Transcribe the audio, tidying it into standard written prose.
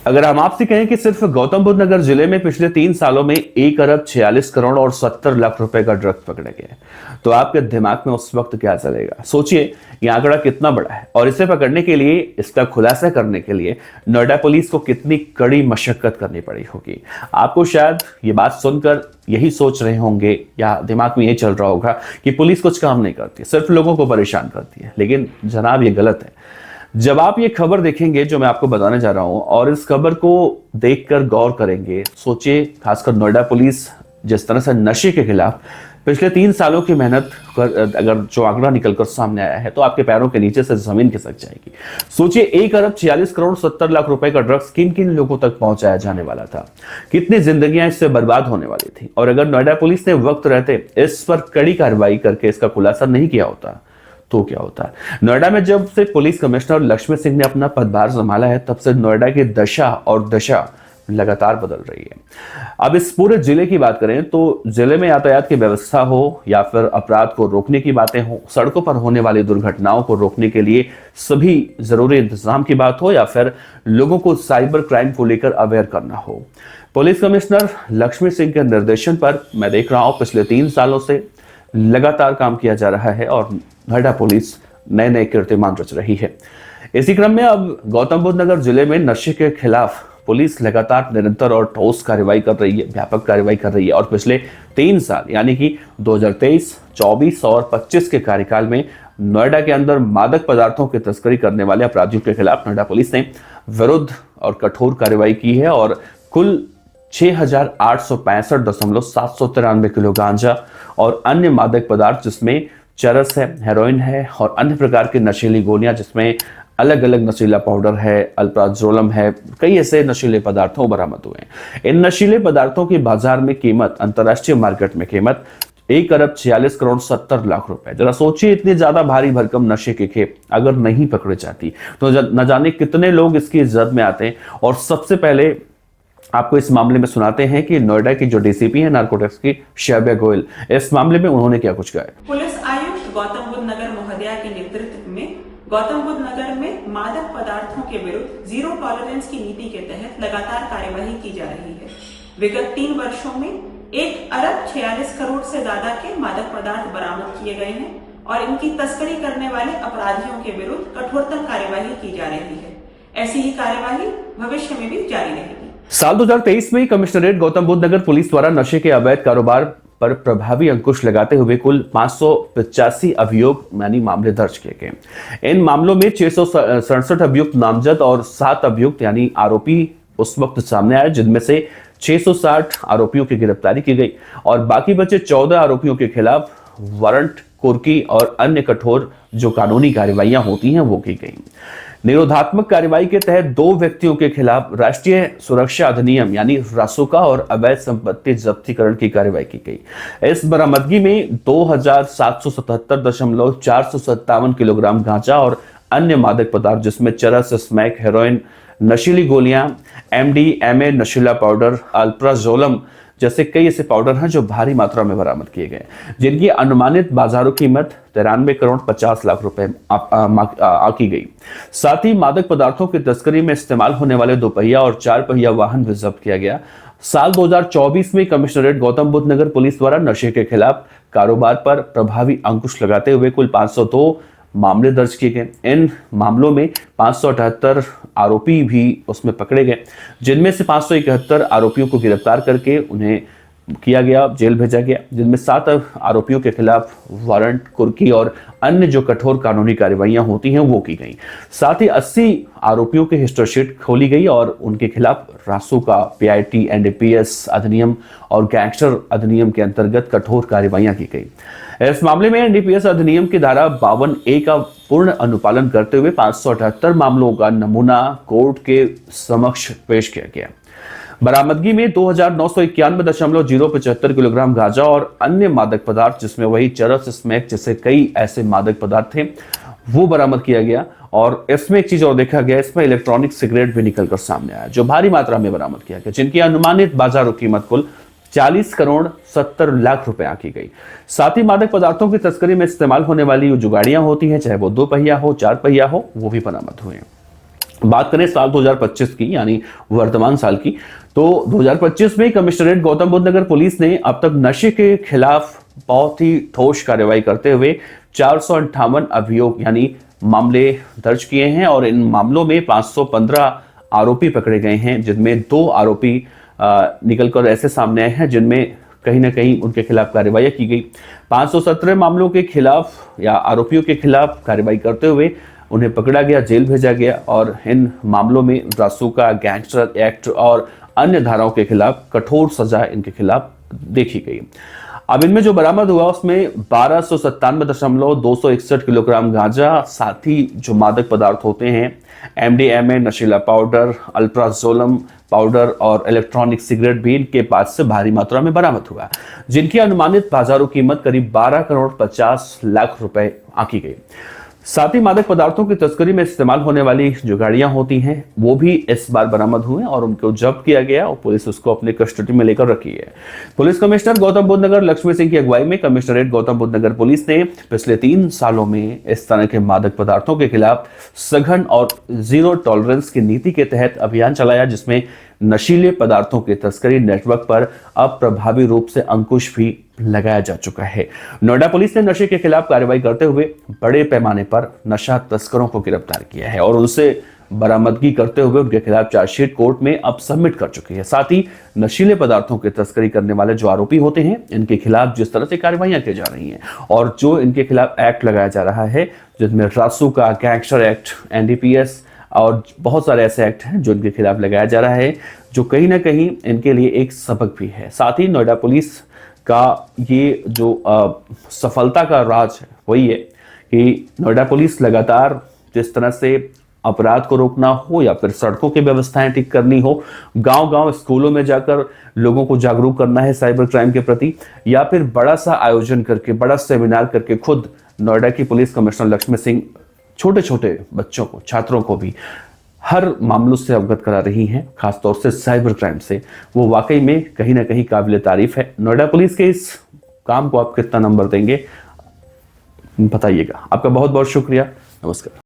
अगर हम आपसे कहें कि सिर्फ गौतम बुद्ध नगर जिले में पिछले 3 सालों में 1 अरब 46 करोड़ और 70 लाख रुपए का ड्रग्स पकड़े गए, तो आपके दिमाग में उस वक्त क्या चलेगा? सोचिए, ये आंकड़ा कितना बड़ा है और इसे पकड़ने के लिए, इसका खुलासा करने के लिए नोएडा पुलिस को कितनी कड़ी मशक्कत करनी पड़ी होगी। आपको शायद ये बात सुनकर यही सोच रहे होंगे या दिमाग में ये चल रहा होगा कि पुलिस कुछ काम नहीं करती, सिर्फ लोगों को परेशान करती है। लेकिन जनाब, ये गलत है। जब आप ये खबर देखेंगे जो मैं आपको बताने जा रहा हूं और इस खबर को देखकर गौर करेंगे, सोचिए, खासकर नोएडा पुलिस जिस तरह से नशे के खिलाफ पिछले 3 सालों की मेहनत कर, अगर जो आंकड़ा निकलकर सामने आया है तो आपके पैरों के नीचे से जमीन खिसक जाएगी। सोचिए, 1 अरब 46 करोड़ 70 लाख रुपए का ड्रग्स किन किन लोगों तक पहुंचाया जाने वाला था, कितनी जिंदगियां इससे बर्बाद होने वाली थी। और अगर नोएडा पुलिस ने वक्त रहते इस पर कड़ी कार्रवाई करके इसका खुलासा नहीं किया होता तो क्या होता है। नोएडा में जब से पुलिस कमिश्नर लक्ष्मी सिंह ने अपना पदभार संभाला है, तब से नोएडा की दशा और दशा लगातार बदल रही है। अब इस पूरे जिले की बात करें तो जिले में यातायात की व्यवस्था हो या फिर अपराध को रोकने की बातें हो, सड़कों पर होने वाली दुर्घटनाओं को रोकने के लिए सभी जरूरी इंतजाम की बात हो या फिर लोगों को साइबर क्राइम को लेकर अवेयर करना हो, पुलिस कमिश्नर लक्ष्मी सिंह के निर्देशन पर मैं देख रहा हूं पिछले 3 सालों से लगातार काम किया जा रहा है और नोएडा पुलिस नए नए कीर्तिमान रच रही है। इसी क्रम में अब गौतम बुद्ध नगर जिले में नशे के खिलाफ पुलिस लगातार निरंतर और ठोस कार्रवाई कर रही है, व्यापक कार्रवाई कर रही है। और पिछले 3 साल यानी कि 2023, 24 और 25 के कार्यकाल में नोएडा के अंदर मादक पदार्थों की तस्करी करने वाले अपराधियों के खिलाफ नोएडा पुलिस ने विरुद्ध और कठोर कार्रवाई की है और कुल 6,865.793 किलो गांजा और अन्य मादक पदार्थ, जिसमें चरस है, हेरोइन है और अन्य प्रकार की नशीली गोलियां, जिसमें अलग अलग नशीला पाउडर है, अल्प्राजोलम है, कई ऐसे नशीले पदार्थों बरामद हुए हैं। इन नशीले पदार्थों की बाजार में कीमत, अंतर्राष्ट्रीय मार्केट में कीमत 1 अरब 46 करोड़ 70 लाख रुपए। जरा सोचिए, इतनी ज्यादा भारी भरकम नशे की खेप अगर नहीं पकड़ी जाती तो न जाने कितने लोग इसकी जद में आते हैं। और सबसे पहले आपको इस मामले में सुनाते हैं कि नोएडा की जो डीसीपी है नारकोटिक्स की, शैब्या गोयल, इस मामले में उन्होंने क्या कुछ कहा है। पुलिस आयुक्त गौतम बुद्ध नगर महोदया के नेतृत्व में गौतम बुद्ध नगर में मादक पदार्थों के विरुद्ध जीरो टॉलरेंस की नीति के तहत लगातार कार्यवाही की जा रही है। विगत 3 वर्षों में 1 अरब 46 करोड़ से ज्यादा के मादक पदार्थ बरामद किए गए हैं और इनकी तस्करी करने वाले अपराधियों के विरुद्ध कठोरतम कार्यवाही की जा रही है। ऐसी ही कार्यवाही भविष्य में भी जारी रहेगी। साल 2023 में कमिश्नरेट गौतम बुद्ध नगर पुलिस द्वारा नशे के अवैध कारोबार पर प्रभावी अंकुश लगाते हुए कुल 585 अभियोग यानी मामले दर्ज किए गए। इन मामलों में 667 अभियुक्त नामजद और 7 अभियुक्त यानी आरोपी उस वक्त सामने आए, जिनमें से 660 आरोपियों की गिरफ्तारी की गई और बाकी बचे 14 आरोपियों के खिलाफ वारंट, कुर्की और अन्य कठोर जो कानूनी कार्रवाइयां होती हैं वो की गई। निरोधात्मक कार्रवाई के तहत 2 व्यक्तियों के खिलाफ राष्ट्रीय सुरक्षा अधिनियम यानी रासुका और अवैध संपत्ति जब्तीकरण की कार्रवाई की गई। इस बरामदगी में 2777.457 किलोग्राम गांजा और अन्य मादक पदार्थ, जिसमें चरस, स्मैक, हेरोइन, नशीली गोलियां, एमडीएमए, नशीला पाउडर, अल्प्राजोलम जैसे कई ऐसे पाउडर हैं जो भारी मात्रा में बरामद किए गए, जिनकी अनुमानित बाजारों कीमत 93 करोड़ 50 लाख रुपए आकी गई। साथ ही मादक पदार्थों की तस्करी में इस्तेमाल होने वाले 2 पहिया और 4 पहिया वाहन भी जब्त किया गया। साल 2024 में कमिश्नरेट गौतम बुद्ध नगर पुलिस द्वारा नशे के खिलाफ कारोबार पर प्रभावी अंकुश लगाते हुए कुल 502 मामले दर्ज किए गए। इन मामलों में 578 आरोपी भी उसमें पकड़े गए, जिनमें से 571 आरोपियों को गिरफ्तार करके उन्हें किया गया, जेल भेजा गया, जिनमें 7 आरोपियों के खिलाफ वारंट, कुर्की और अन्य जो कठोर कानूनी कार्रवाइयां होती हैं वो की गई। साथ ही 80 आरोपियों की हिस्ट्रीशीट खोली गई और उनके खिलाफ रासुका, पीआईटी, एनडीपीएस अधिनियम और गैंगस्टर अधिनियम के अंतर्गत कठोर कार्रवाइयां की गई। इस मामले में एनडीपीएस अधिनियम की धारा 52A का पूर्ण अनुपालन करते हुए 578 मामलों का नमूना कोर्ट के समक्ष पेश किया गया। बरामदगी में 2991.075 किलोग्राम गांजा और अन्य मादक पदार्थ, जिसमें वही चरस, स्मैक जैसे कई ऐसे मादक पदार्थ थे, वो बरामद किया गया। और इसमें एक चीज और देखा गया, इसमें इलेक्ट्रॉनिक सिगरेट भी निकलकर सामने आया जो भारी मात्रा में बरामद किया गया, जिनकी अनुमानित बाजारों कीमत कुल 40 करोड़ 70 लाख रुपए आकी गई। साथ ही मादक पदार्थों की तस्करी में इस्तेमाल होने वाली जो गाड़ियां होती हैं, चाहे वो 2 पहिया हो, 4 पहिया हो, वो भी बरामद हुए। बात करें साल 2025 की, यानी वर्तमान साल की, तो 2025 में कमिश्नरेट गौतम बुद्ध नगर पुलिस ने अब तक नशे के खिलाफ बहुत ही ठोस कार्रवाई करते हुए 458 अभियोग यानी मामले दर्ज किए हैं और इन मामलों में 515 आरोपी पकड़े गए हैं, जिनमें 2 आरोपी निकलकर ऐसे सामने आए हैं जिनमें कहीं ना कहीं उनके खिलाफ कार्रवाई की गई। 517 मामलों के खिलाफ या आरोपियों के खिलाफ कार्रवाई करते हुए उन्हें पकड़ा गया, जेल भेजा गया और इन मामलों में रासुका, गैंगस्टर एक्ट और अन्य धाराओं के खिलाफ कठोर सजा इनके खिलाफ देखी गई। अब इनमें जो बरामद हुआ उसमें 1297.261 किलोग्राम गांजा, साथ ही जो मादक पदार्थ होते हैं MDMA, नशीला पाउडर, अल्प्राजोलम पाउडर और इलेक्ट्रॉनिक सिगरेट भी इनके पास से भारी मात्रा में बरामद हुआ, जिनकी अनुमानित बाजारू कीमत करीब 12 करोड़ 50 लाख रुपए आंकी गई। साथ ही मादक पदार्थों की तस्करी में इस्तेमाल होने वाली जो गाड़ियां होती हैं वो भी इस बार बरामद हुए और उनको जब्त किया गया और पुलिस उसको अपने कस्टडी में लेकर रखी है। पुलिस कमिश्नर गौतम बुद्ध नगर लक्ष्मी सिंह की अगुवाई में कमिश्नरेट गौतम बुद्ध नगर पुलिस ने पिछले 3 सालों में इस तरह के मादक पदार्थों के खिलाफ सघन और जीरो टॉलरेंस की नीति के तहत अभियान चलाया, जिसमें नशीले पदार्थों के तस्करी नेटवर्क पर अब प्रभावी रूप से अंकुश भी लगाया जा चुका है। नोएडा पुलिस ने नशे के खिलाफ कार्रवाई करते हुए बड़े पैमाने पर नशा तस्करों को गिरफ्तार किया है और उनसे बरामदगी करते हुए उनके खिलाफ चार्जशीट कोर्ट में अब सबमिट कर चुकी है। साथ ही नशीले पदार्थों की तस्करी करने वाले जो आरोपी होते हैं इनके खिलाफ जिस तरह से कार्रवाइयां की जा रही हैं और जो इनके खिलाफ एक्ट लगाया जा रहा है, जिसमें रासुका, गैंगस्टर एक्ट, NDPS और बहुत सारे ऐसे एक्ट हैं जो इनके खिलाफ लगाया जा रहा है, जो कहीं ना कहीं इनके लिए एक सबक भी है। साथ ही नोएडा पुलिस का ये जो सफलता का राज है वही है कि नोएडा पुलिस लगातार जिस तरह से अपराध को रोकना हो या फिर सड़कों की व्यवस्थाएं ठीक करनी हो, गांव-गांव स्कूलों में जाकर लोगों को जागरूक करना है साइबर क्राइम के प्रति, या फिर बड़ा सा आयोजन करके, बड़ा सेमिनार करके खुद नोएडा की पुलिस कमिश्नर लक्ष्मी सिंह छोटे छोटे बच्चों को, छात्रों को भी हर मामलों से अवगत करा रही हैं, खासतौर से साइबर क्राइम से, वो वाकई में कहीं ना कहीं काबिल तारीफ है। नोएडा पुलिस के इस काम को आप कितना नंबर देंगे बताइएगा। आपका बहुत बहुत शुक्रिया। नमस्कार।